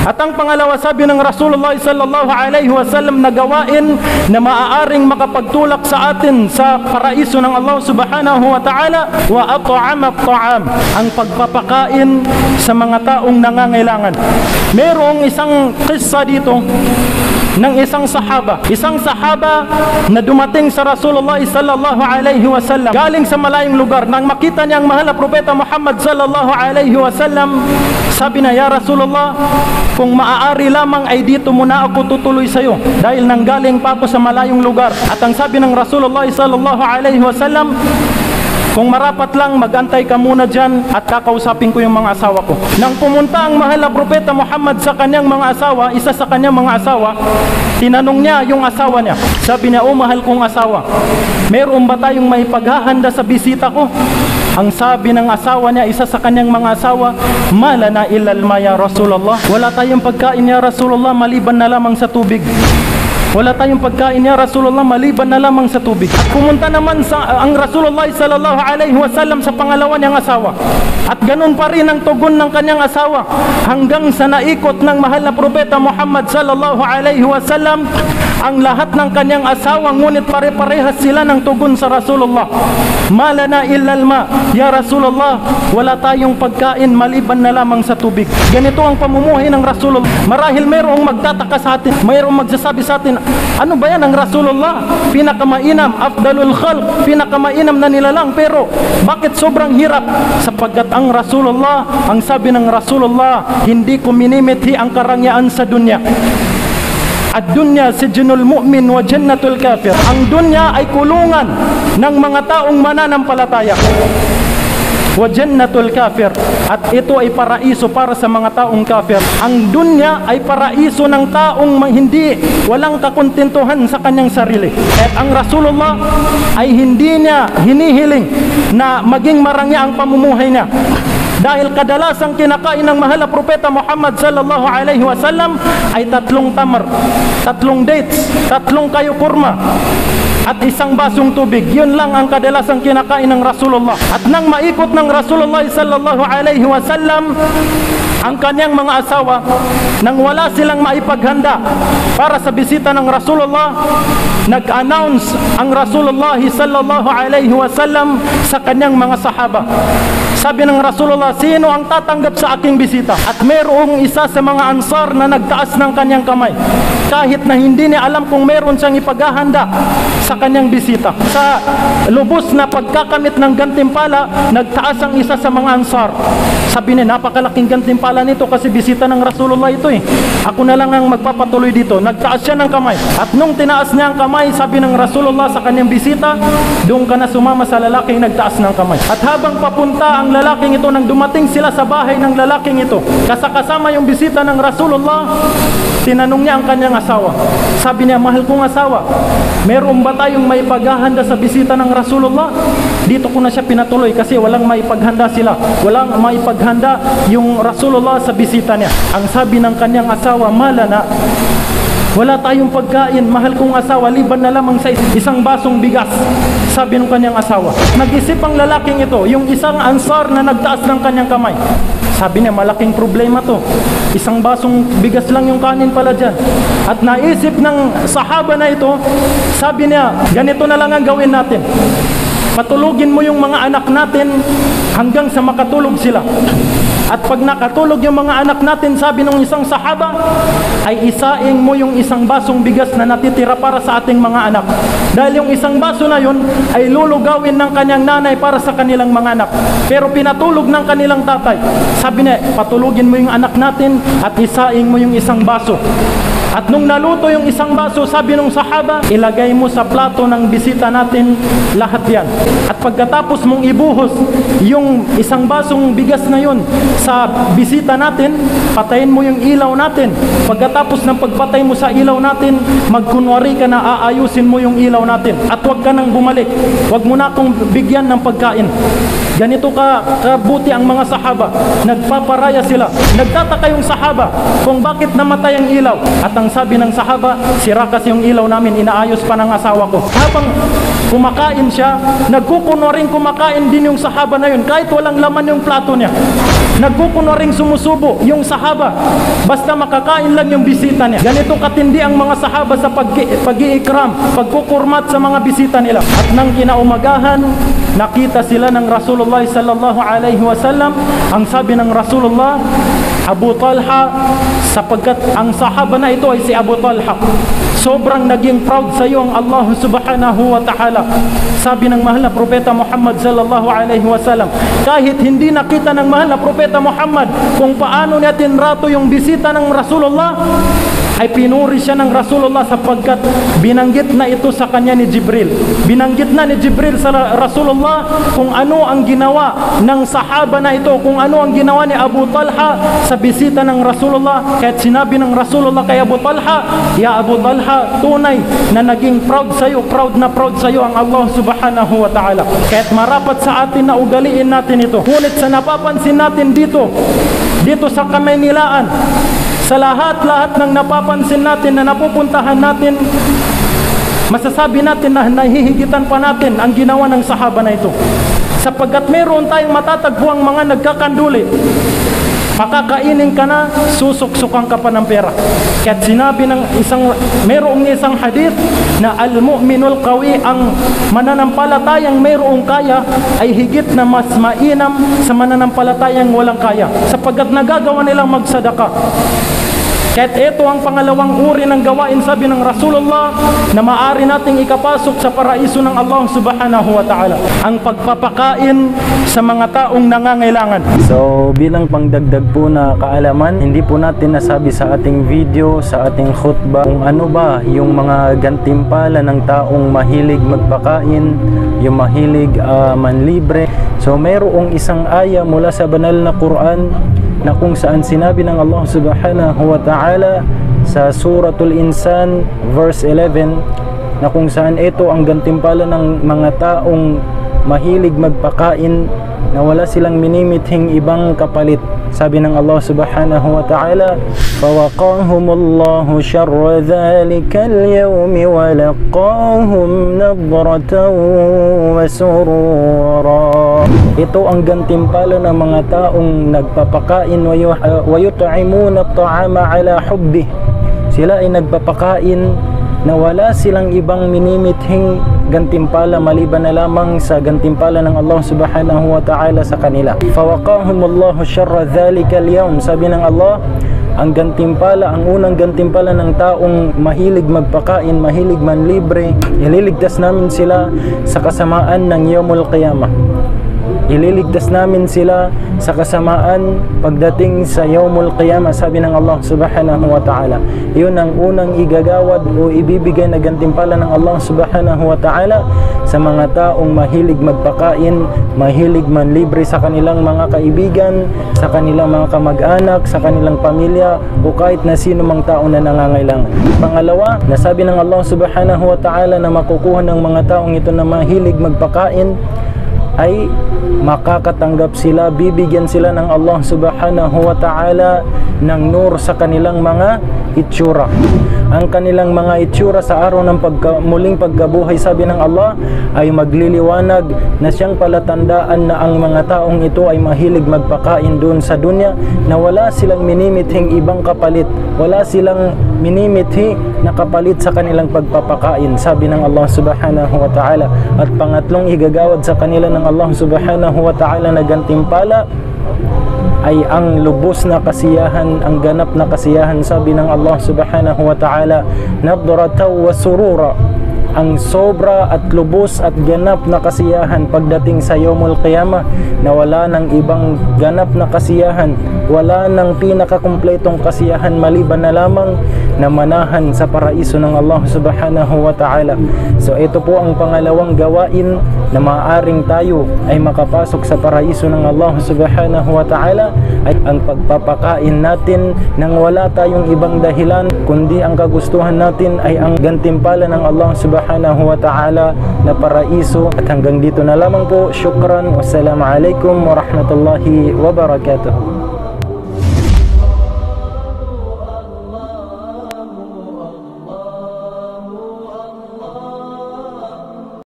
At ang pangalawa, sabi ng Rasulullah sallallahu alaihi wasallam na gawain na maaaring makapagtulak sa atin sa paraiso ng Allah subhanahu wa ta'ala, wa at'ama at-ta'am, ang pagpapakain sa mga taong nangangailangan. Merong isang qissa dito ng isang sahaba na dumating sa Rasulullah sallallahu alaihi wasallam galing sa malayong lugar. Nang makita niya ang mahal na propeta Muhammad sallallahu alaihi wasallam, sabi na, "Ya Rasulullah, kung maaari lamang ay dito muna ako tutuloy sa iyo dahil nanggaling pa ako sa malayong lugar." At ang sabi ng Rasulullah sallallahu alaihi wasallam, "Kung marapat lang, magantay ka muna dyan at kakausapin ko yung mga asawa ko." Nang pumunta ang mahal na propeta Muhammad sa kanyang mga asawa, isa sa kanyang mga asawa, tinanong niya yung asawa niya. Sabi niya, "O mahal kong asawa, meron ba tayong may paghahanda sa bisita ko?" Ang sabi ng asawa niya, isa sa kanyang mga asawa, "Malana illal ma ya Rasulullah." Wala tayong pagkain ya Rasulullah maliban na lamang sa tubig. Wala tayong pagkain ya Rasulullah maliban na lamang sa tubig. At pumunta naman ang Rasulullah sallallahu alaihi wasallam sa pangalawa niyang asawa. At ganun pa rin ang tugon ng kanyang asawa hanggang sa naikot ng mahal na propeta Muhammad sallallahu alaihi wasallam ang lahat ng kanyang asawa, ngunit pare-parehas sila ng tugon sa Rasulullah. "Malana illal ma, ya Rasulullah." Wala tayong pagkain maliban na lamang sa tubig. Ganito ang pamumuhay ng Rasulullah. Marahil mayroong magtataka sa atin, mayroong magsasabi sa atin, "Ano ba yan ang Rasulullah? Pinakamainam, afdalul khalq, pinakamainam na nilalang, pero bakit sobrang hirap?" Sapagkat ang Rasulullah, ang sabi ng Rasulullah, "Hindi ko minimithi ang karangyaan sa dunya. Ad-dunya sijnul mu'min wa jannatul kafir." Ang dunya ay kulungan ng mga taong mananampalataya. Wa jannatul kafir, at ito ay paraiso para sa mga taong kafir. Ang dunya ay paraiso ng taong hindi, walang kakontentuhan sa kanyang sarili. At ang Rasulullah ay hindi niya hinihiling na maging marangya ang pamumuhay niya. Dahil kadalasang kinakain ng mahal na propeta Muhammad sallallahu alaihi wasallam ay 3 tamar, 3 dates, 3 kayo kurma, at 1 basong tubig. Yun lang ang kadalasang kinakain ng Rasulullah. At nang maikot ng Rasulullah sallallahu alaihi wasallam ang kanyang mga asawa, nang wala silang maipaghanda para sa bisita ng Rasulullah, nag-announce ang Rasulullah sallallahu alaihi wasallam sa kanyang mga sahaba. Sabi ng Rasulullah, "Sino ang tatanggap sa aking bisita?" At mayroong isa sa mga ansar na nagtaas ng kanyang kamay, kahit na hindi niya alam kung meron siyang ipaghahanda sa kanyang bisita. Sa lubos na pagkakamit ng gantimpala, nagtaas ang isa sa mga ansar. Sabi niya, "Napakalaking gantimpala nito kasi bisita ng Rasulullah ito eh. Ako na lang ang magpapatuloy dito." Nagtaas siya ng kamay. At nung tinaas niya ang kamay, sabi ng Rasulullah sa kanyang bisita, "Doon ka na sumama sa lalaking nagtaas ng kamay." At habang papunta ang lalaking ito, nang dumating sila sa bahay ng lalaking ito, kasama yung bisita ng Rasulullah, tinanong niya ang kanyang asawa. Sabi niya, "Mahal kong asawa, meron ba tayong may paghahanda sa bisita ng Rasulullah?" Dito ko na siya pinatuloy kasi walang maipaghanda sila. Walang maipaghanda yung Rasulullah sa bisita niya. Ang sabi ng kanyang asawa, "Malana, wala tayong pagkain, mahal kong asawa, liban na lamang sa 1 basong bigas." Sabi ng kanyang asawa. Nag-isip ang lalaking ito, yung isang ansar na nagtaas ng kanyang kamay. Sabi niya, malaking problema to. 1 basong bigas lang yung kanin pala dyan. At naisip ng sahaba na ito, sabi niya, "Ganito na lang ang gawin natin. Patulugin mo yung mga anak natin hanggang sa makatulog sila. At pag nakatulog yung mga anak natin," sabi ng isang sahaba, "ay isaing mo yung 1 basong bigas na natitira para sa ating mga anak. Dahil yung 1 baso na yun ay lulugawin ng kanyang nanay para sa kanilang mga anak. Pero pinatulog ng kanilang tatay." Sabi niya, "Patulugin mo yung anak natin at isaing mo yung 1 baso. At nung naluto yung 1 baso," sabi ng sahaba, "ilagay mo sa plato ng bisita natin lahat yan. At pagkatapos mong ibuhos yung 1 basong bigas na yun sa bisita natin, patayin mo yung ilaw natin. Pagkatapos ng pagpatay mo sa ilaw natin, magkunwari ka na aayusin mo yung ilaw natin. At huwag ka nang bumalik. Huwag mo na akong bigyan ng pagkain. Ganito kabuti ang mga sahaba. Nagpaparaya sila. Nagtataka yung sahaba kung bakit namatay ang ilaw. At ang sabi ng sahaba, sira kasi yung ilaw namin, inaayos pa ng asawa ko. Habang kumakain siya, nagkukuno rin kumakain din yung sahaba na yun, kahit walang laman yung plato niya. Nagkukuno rin sumusubo yung sahaba, basta makakain lang yung bisita niya. Ganito katindi ang mga sahaba sa pag-iikram, pagkukurmat sa mga bisita nila. At nang kinaumagahan, nakita sila ng Rasulullah sallallahu alaihi wasallam. Ang sabi ng Rasulullah, Abu Talha, sapagkat ang sahaba na ito ay si Abu Talha, sobrang naging proud sa iyo ang Allah subhanahu wa ta'ala. Sabi ng mahal na propeta Muhammad sallallahu alaihi wasallam, kahit hindi nakita ng mahal na propeta Muhammad kung paano niya tinrato yung bisita ng Rasulullah, ay pinuri siya ng Rasulullah sapagkat binanggit na ito sa kanya ni Jibril. Binanggit na ni Jibril sa Rasulullah kung ano ang ginawa ng sahaba na ito, kung ano ang ginawa ni Abu Talha sa bisita ng Rasulullah. Kahit sinabi ng Rasulullah kay Abu Talha, "Ya Abu Talha, tunay na naging proud sa iyo, proud sa iyo ang Allah subhanahu wa ta'ala." Kahit marapat sa atin na ugaliin natin ito, ngunit sa napapansin natin dito sa Kamaynilaan, sa lahat-lahat ng napapansin natin na napupuntahan natin, masasabi natin na nahihigitan pa natin ang ginawa ng sahaba na ito. Sapagkat meron tayong matatagpuang mga nagkakanduli. Makakainin ka na, susuksukan ka pa ng pera. Kaya't sinabi ng merong isang hadith na al-mu'minul qawi, ang mananampalatayang merong kaya ay higit na mas mainam sa mananampalatayang walang kaya, sapagkat nagagawa nilang magsadaka. Kahit ito ang pangalawang uri ng gawain, sabi ng Rasulullah, na maaari nating ikapasok sa paraiso ng Allah subhanahu wa ta'ala, ang pagpapakain sa mga taong nangangailangan. So bilang pangdagdag po na kaalaman, hindi po natin nasabi sa ating video, sa ating khutbah, kung ano ba yung mga gantimpala ng taong mahilig magpakain, yung mahilig manlibre. So mayroong isang aya mula sa banal na Quran na kung saan sinabi ng Allah subhanahu wa ta'ala sa Suratul Insan verse 11, na kung saan ito ang gantimpala ng mga taong mahilig magpakain na wala silang minimithing ibang kapalit. Sabi ng Allah subhanahu wa ta'ala, فَوَقَاهُمُ اللَّهُ شَرَّ ذَلِكَ الْيَوْمِ وَلَقَّاهُمْ نَضْرَةً وَسُرُورًا. Ito ang gantimpala ng mga taong nagpapakain, وَيُطْعِمُونَ الطَّعَامَ عَلَى حُبِّهِ. Sila ay nagpapakain na wala silang ibang minimithing gantimpala maliban na lamang sa gantimpala ng Allah subhanahu wa ta'ala sa kanila. فَوَقَاهُمُ اللَّهُ شَرَّ ذَلِكَ الْيَوْمِ. Sabi ng Allah, ang gantimpala, ang unang gantimpala ng taong mahilig magpakain, mahilig manlibre, ililigtas namin sila sa kasamaan ng Yawmul Qiyamah. Ililigtas namin sila sa kasamaan pagdating sa Yawmul Qiyamah. Sabi ng Allah subhanahu wa ta'ala, yun ang unang igagawad o ibibigay na gantimpala ng Allah subhanahu wa ta'ala sa mga taong mahilig magpakain, mahilig manlibre sa kanilang mga kaibigan, sa kanilang mga kamag-anak, sa kanilang pamilya, o kahit na sino mang tao na nangangailangan. Pangalawa, nasabi ng Allah subhanahu wa ta'ala na makukuha ng mga taong ito na mahilig magpakain ay makakatanggap sila, bibigyan sila ng Allah subhanahu wa ta'ala ng nur sa kanilang mga itsura. Ang kanilang mga itsura sa araw ng muling pagkabuhay, sabi ng Allah, ay magliliwanag na siyang palatandaan na ang mga taong ito ay mahilig magpakain doon sa dunya, na wala silang minimithing ibang kapalit, wala silang minimithi na kapalit sa kanilang pagpapakain, sabi ng Allah subhanahu wa ta'ala. At pangatlong igagawad sa kanila ng Allah subhanahu wa ta'ala na gantimpala ay ang lubos na kasiyahan, ang ganap na kasiyahan. Sabi ng Allah subhanahu wa ta'ala, nadrataw wa surura, ang sobra at lubos at ganap na kasiyahan pagdating sa Yawmul Qiyamah, na wala ng ibang ganap na kasiyahan, wala ng pinakakumpletong kasiyahan maliban na lamang na manahan sa paraiso ng Allah subhanahu wa ta'ala. So ito po ang pangalawang gawain na maaaring tayo ay makapasok sa paraiso ng Allah subhanahu wa ta'ala, ay ang pagpapakain natin nang wala tayong ibang dahilan kundi ang kagustuhan natin ay ang gantimpala ng Allah subhanahu Subhanahu wa Ta'ala na paraiso. At hanggang dito na lamang po. Shukran. Wassalamualaikum warahmatullahi wabarakatuh.